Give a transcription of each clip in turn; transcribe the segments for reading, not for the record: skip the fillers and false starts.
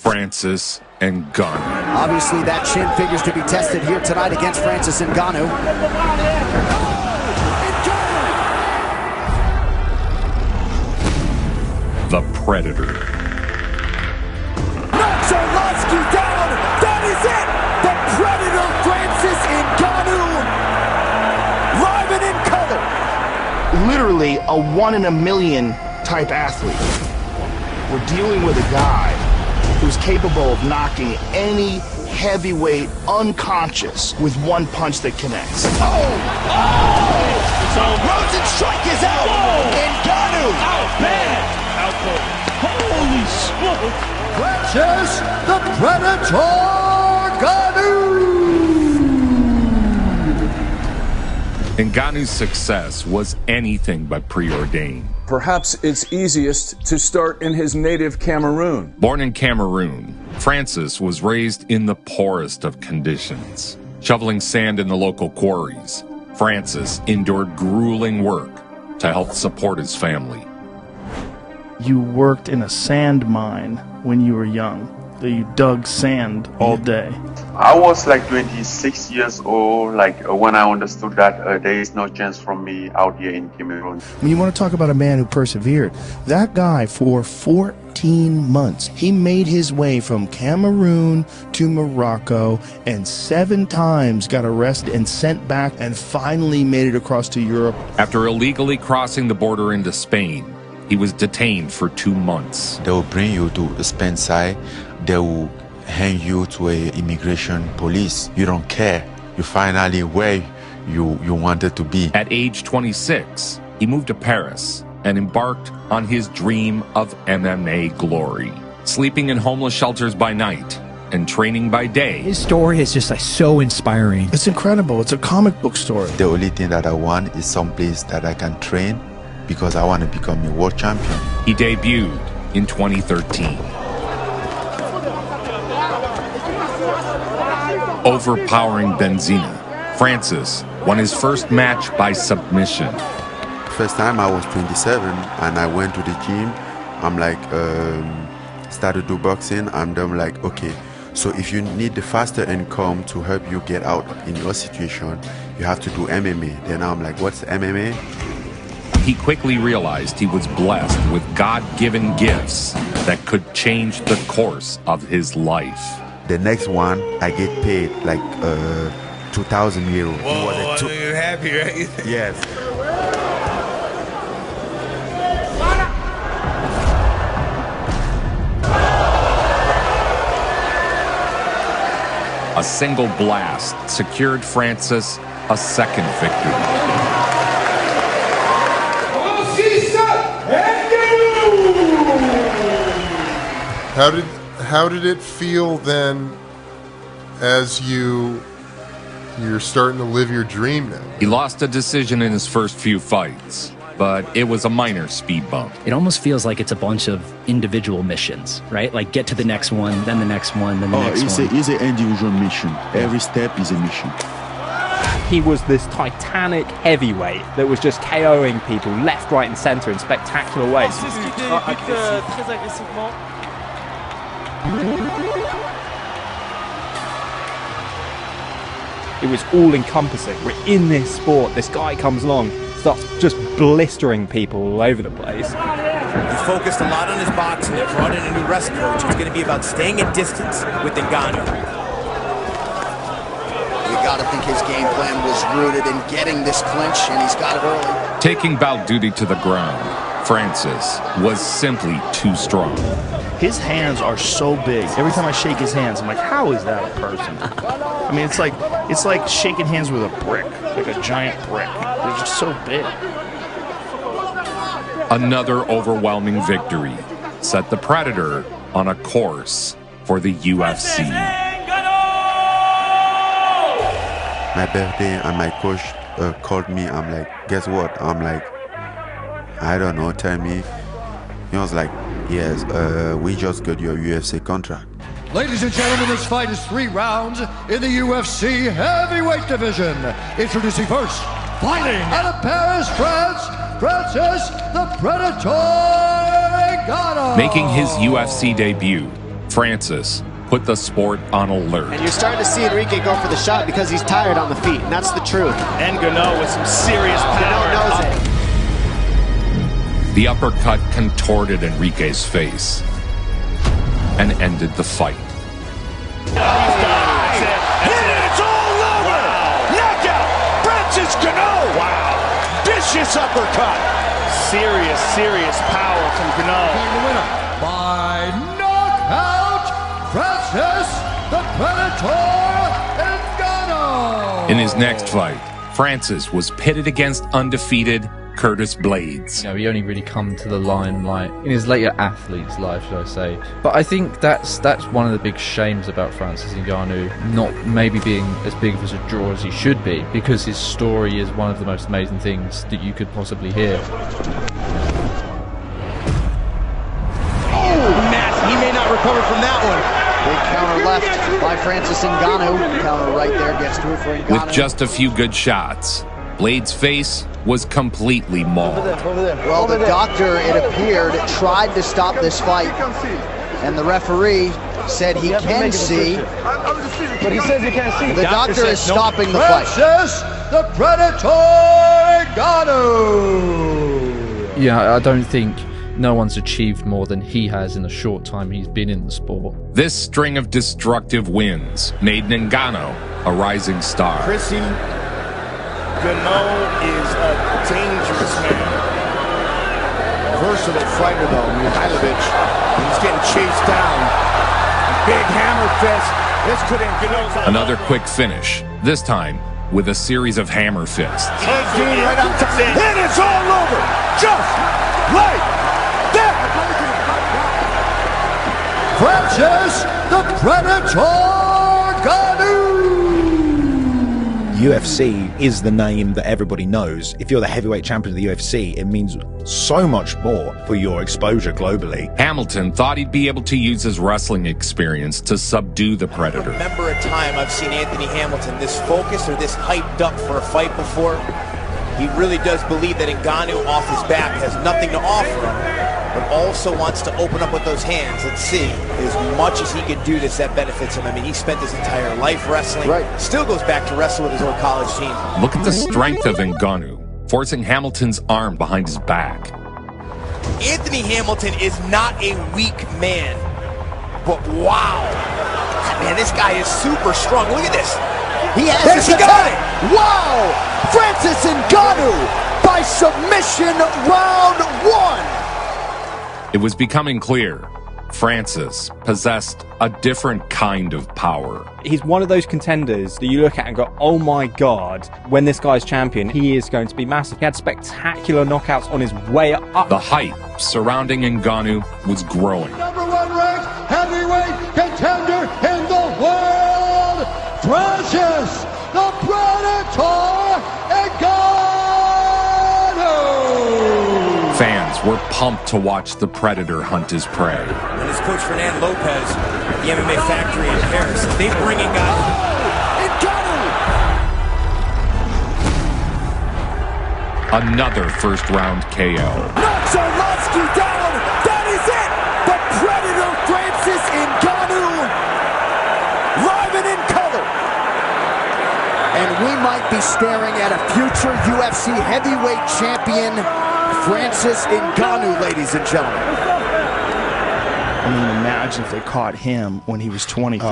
Francis Ngannou. Obviously, that chin figures to be tested here tonight against Francis Ngannou. The Predator. Knocks Arlovsky down. That is it. The Predator, Francis Ngannou, live and in color. Literally a 1 in a million type athlete. We're dealing with a guy who's capable of knocking any heavyweight unconscious with one punch that connects. Rosen's strike is out. Ngannou. Man. Holy smokes! Francis the Predator Ngannou. Ngannou's success was anything but preordained. Perhaps it's easiest to start in his native Cameroon. Born in Cameroon, Francis was raised in the poorest of conditions. Shoveling sand in the local quarries, Francis endured grueling work to help support his family. You worked in a sand mine when you were young. You dug sand all day. I was like 26 years old, when I understood that there is no chance for me out here in Cameroon. When you want to talk about a man who persevered, that guy for 14 months, he made his way from Cameroon to Morocco and 7 times got arrested and sent back and finally made it across to Europe. After illegally crossing the border into Spain, he was detained for 2 months. They will bring you to Spain side. They will hang you to a immigration police. You don't care. You finally where you wanted to be. At age 26, he moved to Paris and embarked on his dream of MMA glory. Sleeping in homeless shelters by night and training by day. His story is just so inspiring. It's incredible. It's a comic book story. The only thing that I want is some place that I can train because I want to become a world champion. He debuted in 2013. Overpowering Benzina, Francis won his first match by submission. First time I was 27 and I went to the gym. I'm like, started to boxing. And I'm like, okay, so if you need the faster income to help you get out in your situation, you have to do MMA. Then I'm like, what's MMA? He quickly realized he was blessed with God-given gifts that could change the course of his life. The next one, I get paid like 2,000 euros. Whoa, you're happy, right? Yes. A single blast secured Francis a second victory. How did it feel then as you're starting to live your dream now? He lost a decision in his first few fights, but it was a minor speed bump. It almost feels like it's a bunch of individual missions, right? Like get to the next one, then the next one, then the next one. It's an individual mission. Every step is a mission. He was this titanic heavyweight that was just KOing people left, right and center in spectacular ways. It was all-encompassing. We're in this sport. This guy comes along, starts just blistering people all over the place. He's focused a lot on his boxing. They've brought in a new rest coach. It's going to be about staying at distance with Ngannou. You got to think his game plan was rooted in getting this clinch, and he's got it early. Taking bout duty to the ground, Francis was simply too strong. His hands are so big. Every time I shake his hands, I'm like, how is that a person? I mean, it's like shaking hands with a brick, like a giant brick. They're just so big. Another overwhelming victory set the Predator on a course for the UFC. My birthday and my coach called me. I'm like, guess what? I'm like, I don't know, tell me. He was like, yes, we just got your UFC contract. Ladies and gentlemen, this fight is 3 rounds in the UFC heavyweight division. Introducing first, fighting out of Paris, France, Francis the Predator Ngannou. Making his UFC debut, Francis put the sport on alert. And you're starting to see Enrique go for the shot because he's tired on the feet, and that's the truth. And Ngannou with some serious power. Ngannou knows it. The uppercut contorted Enrique's face and ended the fight. It's all over! Knockout! Francis Ngannou! Wow. Vicious uppercut! Serious power from Ngannou. The winner by knockout, Francis the Predator Ngannou. In his next fight, Francis was pitted against undefeated Curtis Blades. You know, he only really come to the limelight in his later athlete's life, should I say. But I think that's one of the big shames about Francis Ngannou not maybe being as big of a draw as he should be, because his story is one of the most amazing things that you could possibly hear. He may not recover from that one. Big counter left by Francis Ngannou. Counter right there gets to it for Ngannou. With just a few good shots, Blades' face was completely mauled. Well, the doctor, it appeared, tried to stop this fight, and the referee said he can see, But he says he can't see. the doctor is stopping the fight. Francis the Predator Ngannou. Yeah, I don't think no one's achieved more than he has in the short time he's been in the sport. This string of destructive wins made Ngannou a rising star. Chrissy, Ngannou is a dangerous man. Versatile fighter though, Mihailovic. He's getting chased down. Big hammer fist. This could end. Another quick finish, this time with a series of hammer fists. Right on top. And it's all over. Just like that. Francis the Predator Ngannou. UFC is the name that everybody knows. If you're the heavyweight champion of the UFC, it means so much more for your exposure globally. Hamilton thought he'd be able to use his wrestling experience to subdue the Predator. Remember a time I've seen Anthony Hamilton this focused or this hyped up for a fight before. He really does believe that Ngannou off his back has nothing to offer him, but also wants to open up with those hands. Let's see, as much as he can do this, that benefits him. I mean, he spent his entire life wrestling. Right. Still goes back to wrestle with his old college team. Look at the strength of Ngannou, forcing Hamilton's arm behind his back. Anthony Hamilton is not a weak man, but wow. Man, this guy is super strong. Look at this. He has There's it. the got it. Wow! Francis Ngannou by submission, round one. It was becoming clear Francis possessed a different kind of power. He's one of those contenders that you look at and go, oh my God, when this guy's champion, he is going to be massive. He had spectacular knockouts on his way up. The hype surrounding Ngannou was growing. Number one ranked heavyweight contender in the world, Francis the Predator Ngannou. Fans were pumped to watch the Predator hunt his prey. And his coach Fernand Lopez, the MMA factory in Paris, they bring Ngannou. Another first-round KO. Knocks Arlovsky down. That is it. The Predator Francis Ngannou, live and in color. And we might be staring at a future UFC heavyweight champion, Francis Ngannou, ladies and gentlemen. I mean, imagine if they caught him when he was 23.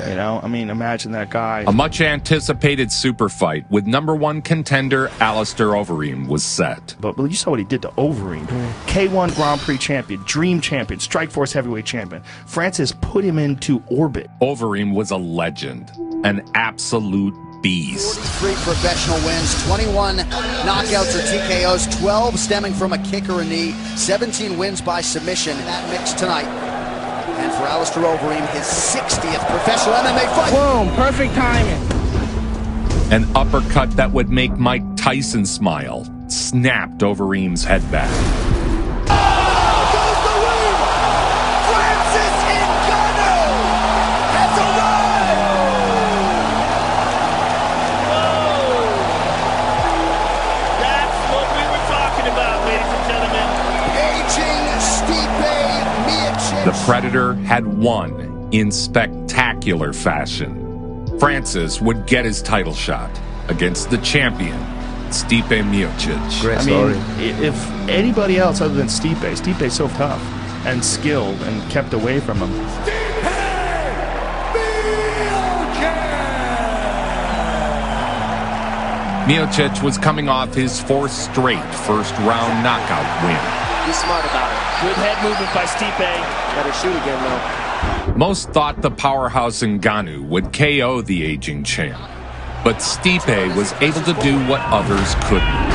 You know, I mean, imagine that guy. A much-anticipated super fight with #1 contender Alistair Overeem was set. But you saw what he did to Overeem. K1 Grand Prix champion, Dream champion, Strikeforce heavyweight champion. Francis put him into orbit. Overeem was a legend, an absolute beast. 43 professional wins, 21 knockouts or TKOs, 12 stemming from a kick or a knee, 17 wins by submission. That mix tonight. And for Alistair Overeem, his 60th professional MMA fight. Boom, perfect timing. An uppercut that would make Mike Tyson smile snapped Overeem's head back. The Predator had won in spectacular fashion. Francis would get his title shot against the champion, Stipe Miocic. I mean, if anybody else other than Stipe's so tough and skilled and kept away from him. Miocic was coming off his fourth straight first-round knockout win. Be smart about it. Good head movement by Stipe. Better shoot again, though. Most thought the powerhouse Ngannou would KO the aging champ, but Stipe was able to do what others couldn't.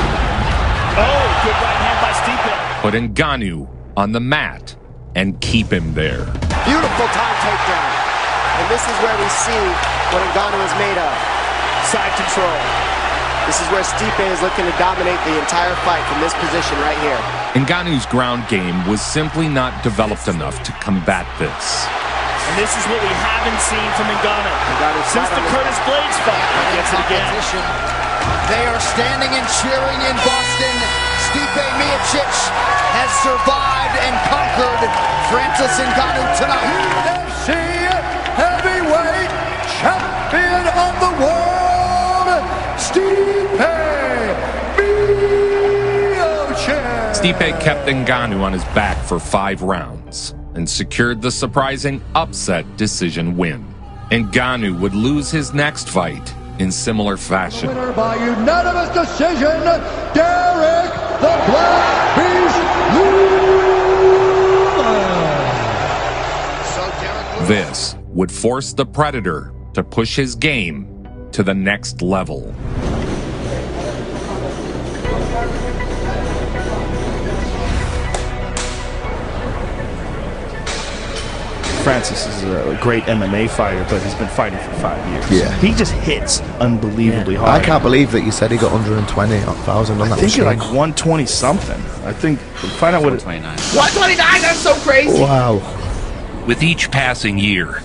Oh, good right hand by Stipe. Put Ngannou on the mat and keep him there. Beautiful time takedown. And this is where we see what Ngannou is made of. Side control. This is where Stipe is looking to dominate the entire fight from this position right here. Ngannou's ground game was simply not developed enough to combat this. And this is what we haven't seen from Ngannou since the Curtis Blades fight. He gets it again. They are standing and cheering in Boston. Stipe Miocic has survived and conquered Francis Ngannou tonight. UFC heavyweight champion of the world, Stipe Miocic. Stipe kept Ngannou on his back for 5 rounds and secured the surprising upset decision win. Ngannou would lose his next fight in similar fashion. Winner by unanimous decision, Derek the Black Beast Lewis. This would force the Predator to push his game to the next level. Francis is a great MMA fighter, but he's been fighting for 5 years. Yeah. He just hits unbelievably hard. I can't believe that you said he got 120,000 on that I think you're machine. like 120 something. I think, find out what it 129. 129, that's so crazy! Wow. With each passing year,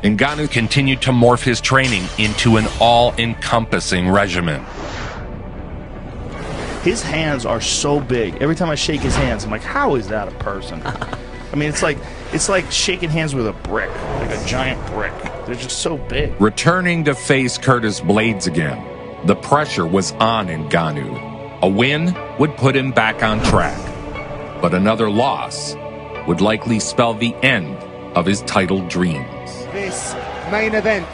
Ngannou continued to morph his training into an all-encompassing regimen. His hands are so big. Every time I shake his hands, I'm like, how is that a person? I mean, it's like shaking hands with a brick, like a giant brick. They're just so big. Returning to face Curtis Blades again, the pressure was on Ngannou. A win would put him back on track, but another loss would likely spell the end of his title dreams. This main event,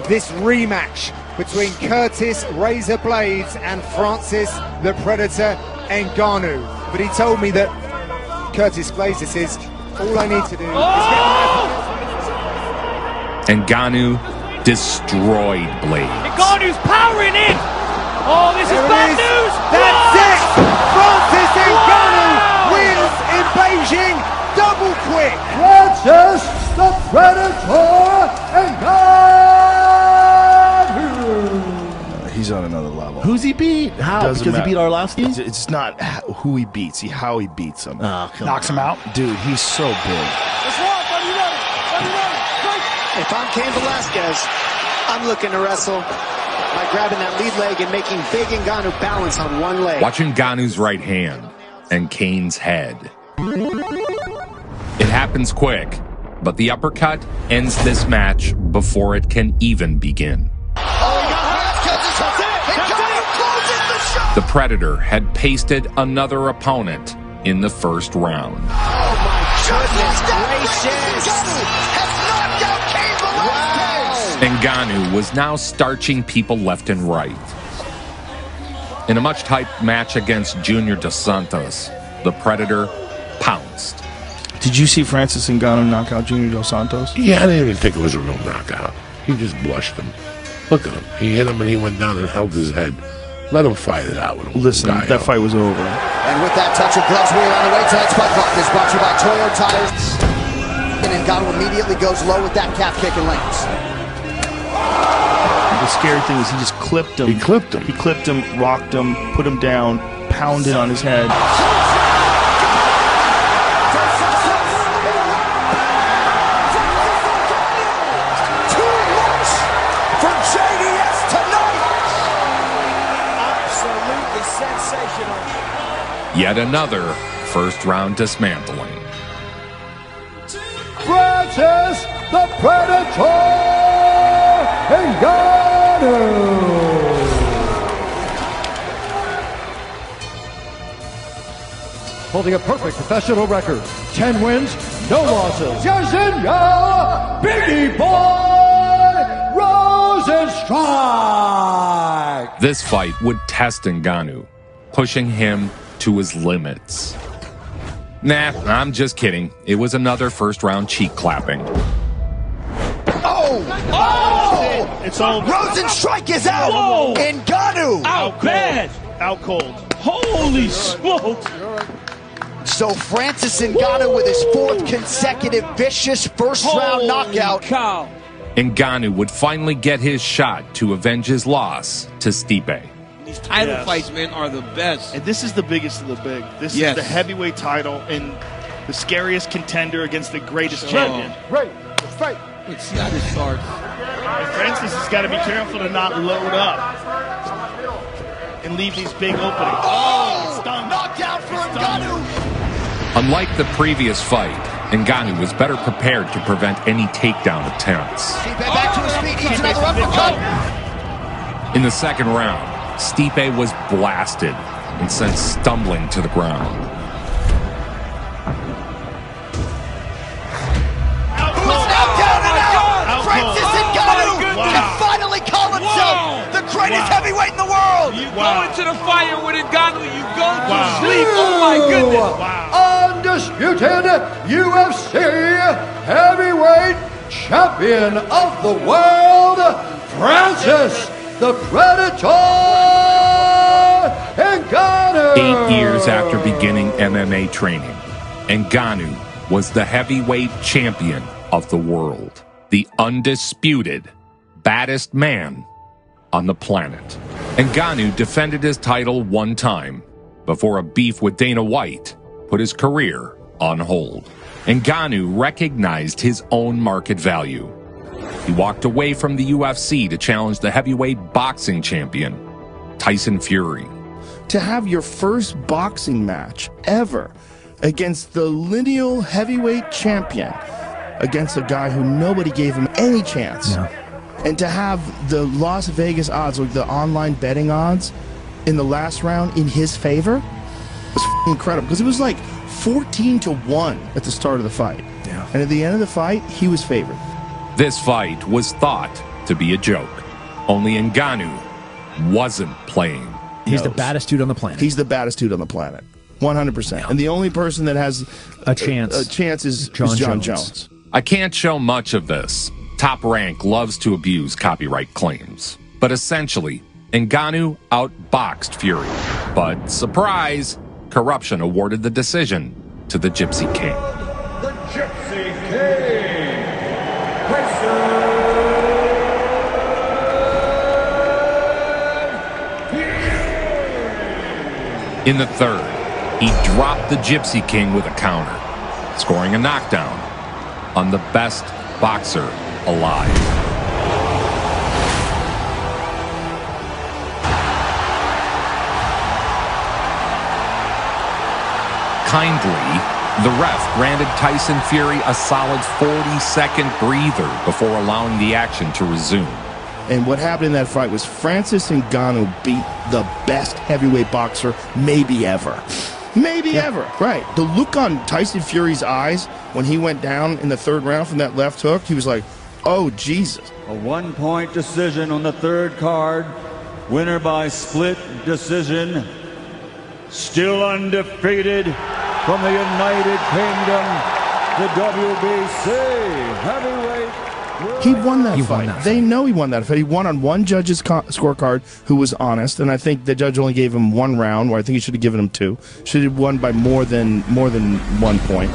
this rematch between Curtis Razor Blades and Francis the Predator Ngannou. But he told me that Curtis Blades, this is all I need to do is Ngannou destroyed Blades. Ngannou's powering in! Oh, this is bad news! That's it! Francis Ngannou wins in Beijing, double quick! Francis the Predator Ngannou. He's on another level. Who's he beat? How? Doesn't Because matter. he beat Arlovsky? It's not who he beats, how he beats him. Knocks him out. Dude, he's so big. If I'm Cain Velasquez, I'm looking to wrestle by grabbing that lead leg and making big Ngannou balance on one leg. Watch Ngannou's right hand and Cain's head. It happens quick, but the uppercut ends this match before it can even begin. The Predator had pasted another opponent in the first round. Ngannou was now starching people left and right. In a much-hyped match against Junior Dos Santos, the Predator pounced. Did you see Francis Ngannou knock out Junior Dos Santos? Yeah, I didn't even think it was a real knockout. He just blushed him. Look at him. He hit him and he went down and held his head. Let him fight it out with him. Listen, that fight was over. And with that touch of gloves, we're on the way to tonight's fight clock. This brought to you by Toyo Tires. And Ngannou immediately goes low with that calf kick and lands. The scary thing is he just clipped him. He clipped him. He clipped him, rocked him, put him down, pounded on his head. Yet another first-round dismantling. Francis the Predator Ngannou. Holding a perfect professional record, 10 wins, no losses. Yazinya, Biggie Boy, Rosenstrike. This fight would test Ngannou, pushing him to his limits. Nah, I'm just kidding. It was another first-round cheek clapping. Oh! It's over. Rosenstrike is out! Whoa! Ngannou! Out bad! Out cold. Holy smokes! So Francis Ngannou with his 4th consecutive vicious first-round knockout. Cow. Ngannou would finally get his shot to avenge his loss to Stipe. These title fights, man, are the best. And this is the biggest of the big. This is the heavyweight title and the scariest contender against the greatest champion. Right, the fight. Let's see how this starts. And Francis has got to be careful to not load up and leave these big openings. Oh! Knockdown for Ngannou! Unlike the previous fight, Ngannou was better prepared to prevent any takedown attempts. Stipe back to his feet, eats another uppercut. In the second round, Stipe was blasted and sent stumbling to the ground. Who is now down and out? Francis Ngannou can finally call himself the greatest heavyweight in the world. You go into the fire with Ngannou, you go to sleep. Oh my goodness. Undisputed UFC heavyweight champion of the world, Francis the Predator Ngannou. 8 years after beginning MMA training, Ngannou was the heavyweight champion of the world, the undisputed baddest man on the planet. Ngannou defended his title one time before a beef with Dana White put his career on hold. Ngannou recognized his own market value. He walked away from the UFC to challenge the heavyweight boxing champion, Tyson Fury. To have your first boxing match ever against the lineal heavyweight champion, against a guy who nobody gave him any chance. And to have the Las Vegas odds, like the online betting odds, in the last round in his favor was incredible. Because it was like 14-1 at the start of the fight. And at the end of the fight, he was favored. This fight was thought to be a joke. Only Ngannou wasn't playing. He's the baddest dude on the planet. He's the baddest dude on the planet. 100%. And the only person that has a chance is John Jones. I can't show much of this. Top Rank loves to abuse copyright claims. But essentially, Ngannou outboxed Fury. But surprise, corruption awarded the decision to the Gypsy King. The Gypsy King, In the third, he dropped the Gypsy King with a counter, scoring a knockdown on the best boxer alive. Kindly, the ref granted Tyson Fury a solid 40-second breather before allowing the action to resume. And what happened in that fight was Francis Ngannou beat the best heavyweight boxer maybe ever. Maybe ever. Right. The look on Tyson Fury's eyes when he went down in the third round from that left hook, he was like, oh, Jesus. A one-point decision on the third card. Winner by split decision. Still undefeated from the United Kingdom, the WBC heavyweight. He won that fight. They know he won that fight. He won on one judge's scorecard who was honest, and I think the judge only gave him 1 round, where I think he should have given him 2. Should have won by more than 1 point.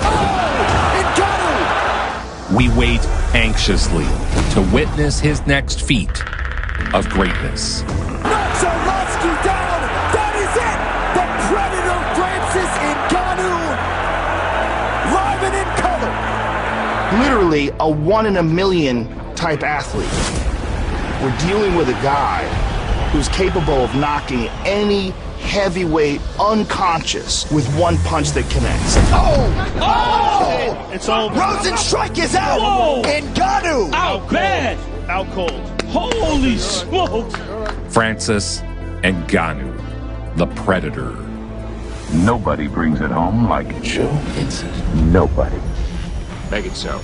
We wait anxiously to witness his next feat of greatness. Knocks Arlovsky down. That is it. The Predator Francis Ngannou, live and in color. Literally a 1 in a million type athlete. We're dealing with a guy who's capable of knocking any heavyweight unconscious with one punch that connects. It's over. Rosenstrike is out. Whoa. Ngannou. Out bad. Out cold. Holy smokes. Francis Ngannou, the Predator. Nobody brings it home like Joe Vincent. Nobody. Make it so.